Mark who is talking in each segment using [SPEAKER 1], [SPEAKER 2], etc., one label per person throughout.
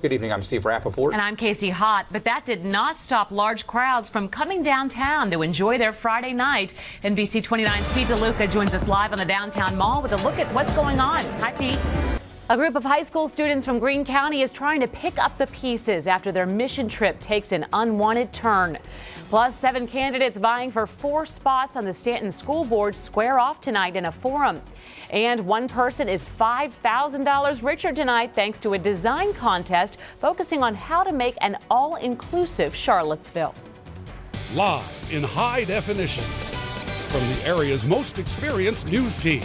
[SPEAKER 1] Good evening, I'm Steve Rappaport.
[SPEAKER 2] And I'm Kasey Hott, but that did not stop large crowds from coming downtown to enjoy their Friday night. NBC29's Pete DeLuca joins us live on the downtown mall with a look at what's going on. Hi, Pete. A group of high school students from Greene County is trying to pick up the pieces after their mission trip takes an unwanted turn. Plus, 7 candidates vying for 4 spots on the Stanton School Board square off tonight in a forum. And one person is $5,000 richer tonight thanks to a design contest focusing on how to make an all-inclusive Charlottesville.
[SPEAKER 3] Live in high definition from the area's most experienced news team.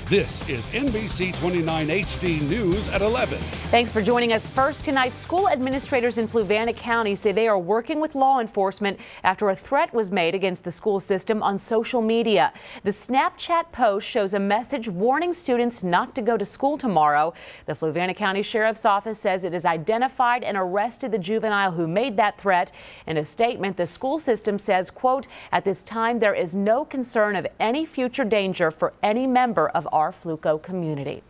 [SPEAKER 3] This is NBC29 HD News at 11.
[SPEAKER 2] Thanks for joining us. First tonight, school administrators in Fluvanna County say they are working with law enforcement after a threat was made against the school system on social media. The Snapchat post shows a message warning students not to go to school tomorrow. The Fluvanna County Sheriff's Office says it has identified and arrested the juvenile who made that threat. In a statement, the school system says, quote, "At this time, there is no concern of any future danger for any member of our Fluco community."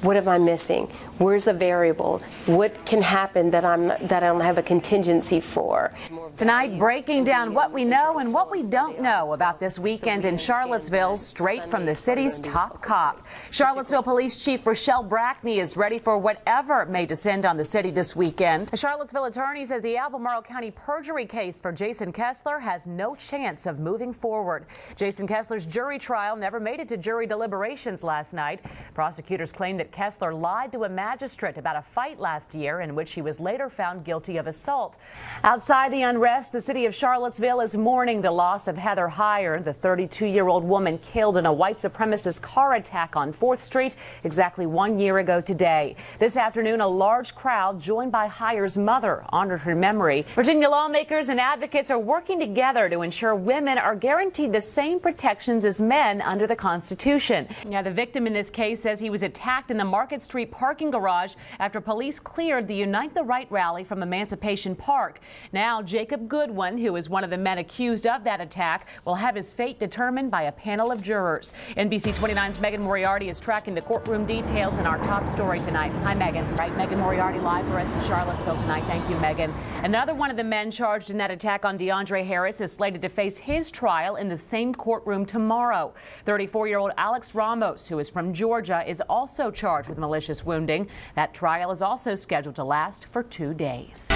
[SPEAKER 4] What am I missing? Where's the variable? What can happen that I don't have a contingency for?
[SPEAKER 2] Tonight, breaking down what we know and what we don't know about this weekend in Charlottesville, straight from the city's top cop. Charlottesville Police Chief Rochelle Brackney is ready for whatever may descend on the city this weekend. A Charlottesville attorney says the Albemarle County perjury case for Jason Kessler has no chance of moving forward. Jason Kessler's jury trial never made it to jury deliberations last night. Prosecutors claim that Kessler lied to a magistrate about a fight last year in which he was later found guilty of assault. Outside the unrest, the city of Charlottesville is mourning the loss of Heather Heyer, the 32-year-old woman killed in a white supremacist car attack on 4th Street exactly 1 year ago today. This afternoon, a large crowd joined by Heyer's mother honored her memory. Virginia lawmakers and advocates are working together to ensure women are guaranteed the same protections as men under the Constitution. Now, the victim in this case says he was attacked in the Market Street parking garage after police cleared the Unite the Right rally from Emancipation Park. Now, Jacob Goodwin, who is one of the men accused of that attack, will have his fate determined by a panel of jurors. NBC29's Megan Moriarty is tracking the courtroom details in our top story tonight. Hi, Megan. Right, Megan Moriarty live for us in Charlottesville tonight. Thank you, Megan. Another one of the men charged in that attack on DeAndre Harris is slated to face his trial in the same courtroom tomorrow. 34-year-old Alex Ramos, who is from Georgia, is also charged with malicious wounding. That trial is also scheduled to last for 2 days.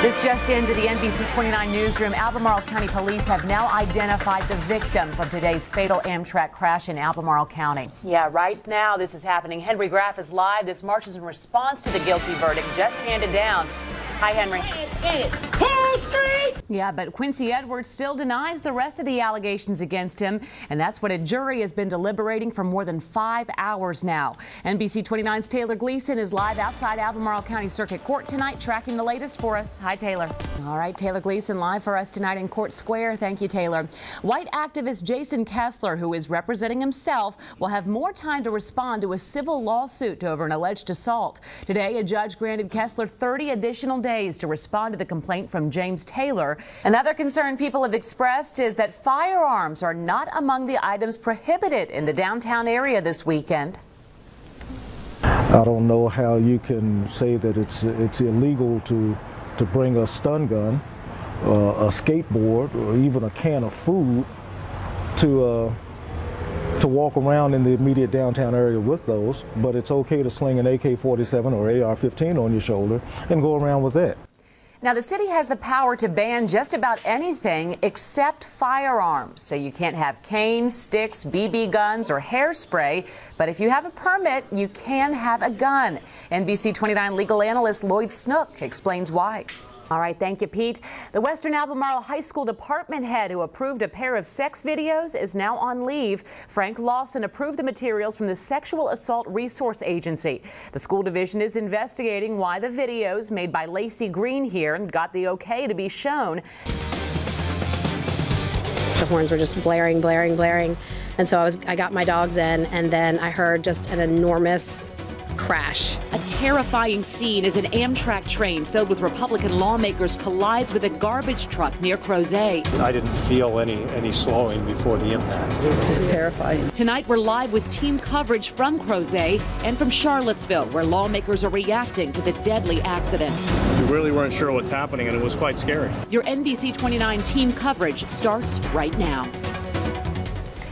[SPEAKER 2] This just into the NBC29 newsroom. Albemarle County Police have now identified the victim from today's fatal Amtrak crash in Albemarle County. Yeah, right now this is happening. Henry Graff is live. This march is in response to the guilty verdict just handed down. Hi, Henry. Yeah, but Quincy Edwards still denies the rest of the allegations against him, and that's what a jury has been deliberating for more than 5 hours now. NBC29's Taylor Gleason is live outside Albemarle County Circuit Court tonight, tracking the latest for us. Hi, Taylor. All right, Taylor Gleason live for us tonight in Court Square. Thank you, Taylor. White activist Jason Kessler, who is representing himself, will have more time to respond to a civil lawsuit over an alleged assault. Today, a judge granted Kessler 30 additional days to respond to the complaint from James Taylor. Another concern people have expressed is that firearms are not among the items prohibited in the downtown area this weekend.
[SPEAKER 5] I don't know how you can say that it's illegal to bring a stun gun, a skateboard, or even a can of food to walk around in the immediate downtown area with those, but it's okay to sling an AK-47 or AR-15 on your shoulder and go around with that.
[SPEAKER 2] Now, the city has the power to ban just about anything except firearms. So you can't have canes, sticks, BB guns, or hairspray. But if you have a permit, you can have a gun. NBC29 legal analyst Lloyd Snook explains why. All right, thank you, Pete. The Western Albemarle High School department head who approved a pair of sex videos is now on leave. Frank Lawson approved the materials from the Sexual Assault Resource Agency. The school division is investigating why the videos made by Lacey Green here got the okay to be shown.
[SPEAKER 6] The horns were just blaring, blaring, blaring. And so I got my dogs in, and then I heard just an enormous crash.
[SPEAKER 2] A terrifying scene as an Amtrak train filled with Republican lawmakers collides with a garbage truck near Crozet.
[SPEAKER 1] I didn't feel any slowing before the impact.
[SPEAKER 7] It was just terrifying.
[SPEAKER 2] Tonight, we're live with team coverage from Crozet and from Charlottesville, where lawmakers are reacting to the deadly accident.
[SPEAKER 1] We really weren't sure what's happening, and it was quite scary.
[SPEAKER 2] Your NBC29 team coverage starts right now.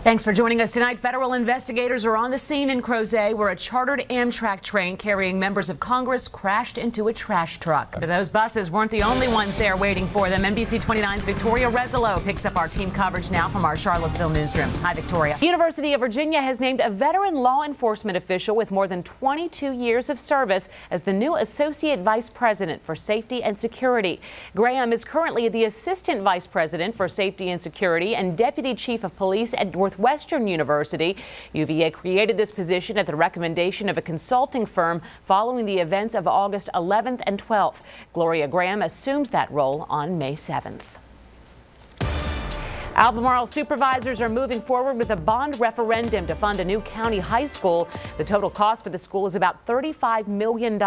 [SPEAKER 2] Thanks for joining us tonight. Federal investigators are on the scene in Crozet, where a chartered Amtrak train carrying members of Congress crashed into a trash truck. But those buses weren't the only ones there waiting for them. NBC29's Victoria Rezzolo picks up our team coverage now from our Charlottesville newsroom. Hi, Victoria. The University of Virginia has named a veteran law enforcement official with more than 22 years of service as the new Associate Vice President for Safety and Security. Graham is currently the Assistant Vice President for Safety and Security and Deputy Chief of Police at Northwestern University. UVA created this position at the recommendation of a consulting firm following the events of August 11th and 12th. Gloria Graham assumes that role on May 7th. Albemarle supervisors are moving forward with a bond referendum to fund a new county high school. The total cost for the school is about $35 million.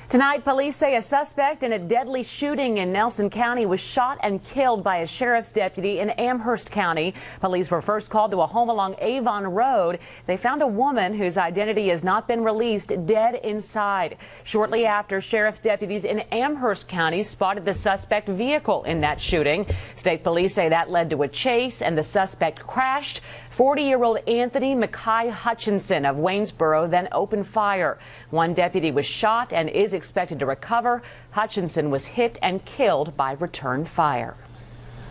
[SPEAKER 2] Tonight, police say a suspect in a deadly shooting in Nelson County was shot and killed by a sheriff's deputy in Amherst County. Police were first called to a home along Avon Road. They found a woman whose identity has not been released dead inside. Shortly after, sheriff's deputies in Amherst County spotted the suspect vehicle in that shooting. State police say that led to a chase and the suspect crashed. 40-year-old Anthony Mackay Hutchinson of Waynesboro then opened fire. One deputy was shot and is expected to recover. Hutchinson was hit and killed by return fire.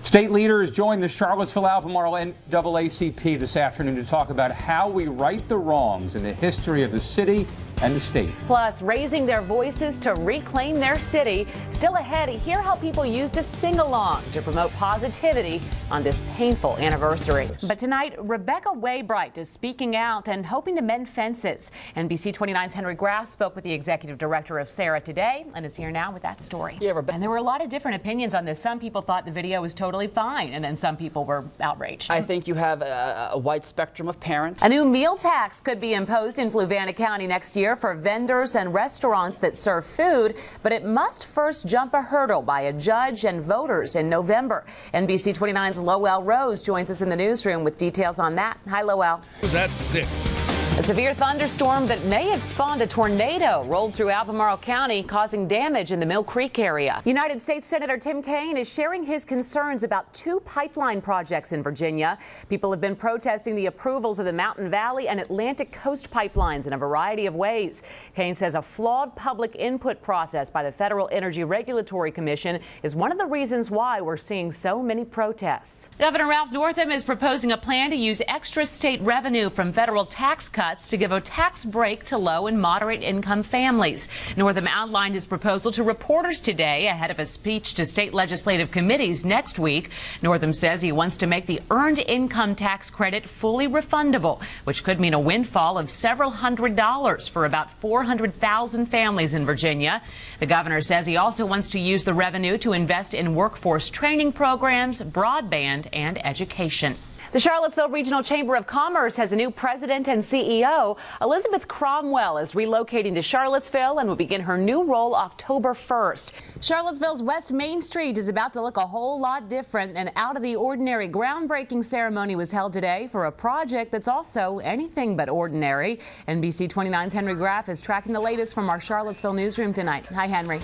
[SPEAKER 8] State leaders joined the Charlottesville-Albemarle NAACP this afternoon to talk about how we right the wrongs in the history of the city and the state.
[SPEAKER 2] Plus, raising their voices to reclaim their city. Still ahead, hear how people used a sing-along to promote positivity on this painful anniversary. But tonight, Rebecca Waybright is speaking out and hoping to mend fences. NBC29's Henry Graff spoke with the executive director of SARA today and is here now with that story. Yeah, Rebecca. And there were a lot of different opinions on this. Some people thought the video was totally fine, and then some people were outraged.
[SPEAKER 7] I think you have a wide spectrum of parents.
[SPEAKER 2] A new meal tax could be imposed in Fluvanna County next year for vendors and restaurants that serve food, but it must first jump a hurdle by a judge and voters in November. NBC29's Lowell Rose joins us in the newsroom with details on that. Hi, Lowell.
[SPEAKER 3] It was at 6.
[SPEAKER 2] A severe thunderstorm that may have spawned a tornado rolled through Albemarle County, causing damage in the Mill Creek area. United States Senator Tim Kaine is sharing his concerns about 2 pipeline projects in Virginia. People have been protesting the approvals of the Mountain Valley and Atlantic Coast pipelines in a variety of ways. Kaine says a flawed public input process by the Federal Energy Regulatory Commission is one of the reasons why we're seeing so many protests. Governor Ralph Northam is proposing a plan to use extra state revenue from federal tax cuts to give a tax break to low and moderate income families. Northam outlined his proposal to reporters today ahead of a speech to state legislative committees next week. Northam says he wants to make the earned income tax credit fully refundable, which could mean a windfall of several $100s for about 400,000 families in Virginia. The governor says he also wants to use the revenue to invest in workforce training programs, broadband, and education. The Charlottesville Regional Chamber of Commerce has a new president and CEO. Elizabeth Cromwell is relocating to Charlottesville and will begin her new role October 1st. Charlottesville's West Main Street is about to look a whole lot different. An out-of-the-ordinary groundbreaking ceremony was held today for a project that's also anything but ordinary. NBC29's Henry Graff is tracking the latest from our Charlottesville newsroom tonight. Hi, Henry.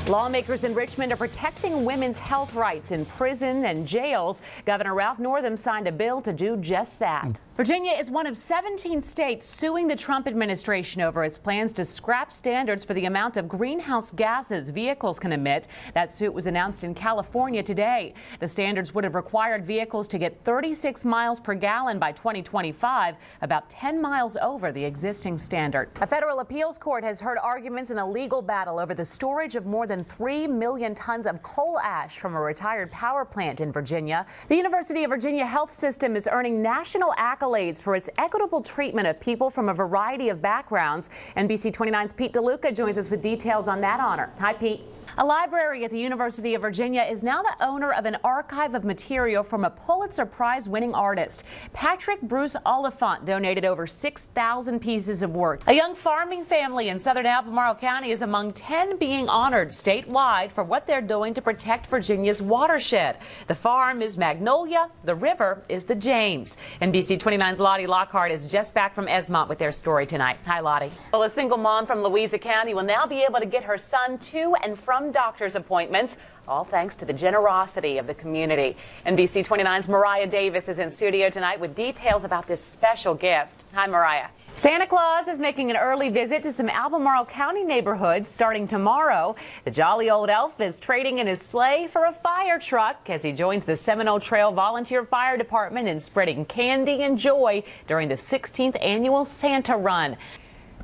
[SPEAKER 2] Lawmakers in Richmond are protecting women's health rights in prison and jails. Governor Ralph Northam signed a bill to do just that. Virginia is one of 17 states suing the Trump administration over its plans to scrap standards for the amount of greenhouse gases vehicles can emit. That suit was announced in California today. The standards would have required vehicles to get 36 miles per gallon by 2025, about 10 miles over the existing standard. A federal appeals court has heard arguments in a legal battle over the storage of more than 3 million tons of coal ash from a retired power plant in Virginia. The University of Virginia health system is earning national accolades for its equitable treatment of people from a variety of backgrounds. NBC29's Pete DeLuca joins us with details on that honor. Hi, Pete. A library at the University of Virginia is now the owner of an archive of material from a Pulitzer Prize-winning artist. Patrick Bruce Oliphant donated over 6,000 pieces of work. A young farming family in southern Albemarle County is among 10 being honored statewide for what they're doing to protect Virginia's watershed. The farm is Magnolia, the river is the James. NBC29's Lottie Lockhart is just back from Esmont with their story tonight. Hi, Lottie. Well, a single mom from Louisa County will now be able to get her son to and from doctor's appointments, all thanks to the generosity of the community. NBC29's Mariah Davis is in studio tonight with details about this special gift. Hi, Mariah. Santa Claus is making an early visit to some Albemarle County neighborhoods starting tomorrow. The jolly old elf is trading in his sleigh for a fire truck as he joins the Seminole Trail Volunteer Fire Department in spreading candy and joy during the 16th annual Santa Run.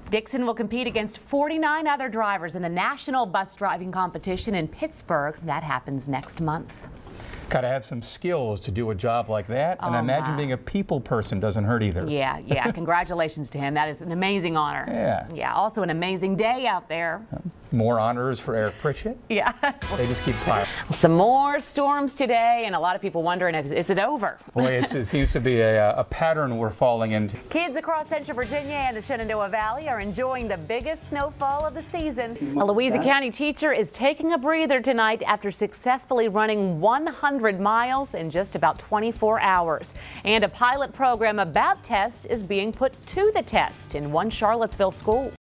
[SPEAKER 2] Dixon will compete against 49 other drivers in the National Bus Driving Competition in Pittsburgh. That happens next month.
[SPEAKER 8] Got to have some skills to do a job like that, and I imagine being a people person doesn't hurt either.
[SPEAKER 2] Yeah. Congratulations to him. That is an amazing honor. Yeah, also an amazing day out there.
[SPEAKER 8] More honors for Eric Pritchett.
[SPEAKER 2] Yeah.
[SPEAKER 8] They just keep firing.
[SPEAKER 2] Some more storms today, and a lot of people wondering, is it over?
[SPEAKER 8] Boy, it seems to be a pattern we're falling into.
[SPEAKER 2] Kids across Central Virginia and the Shenandoah Valley are enjoying the biggest snowfall of the season. A Louisa County teacher is taking a breather tonight after successfully running 100 miles in just about 24 hours. And a pilot program about tests is being put to the test in one Charlottesville school.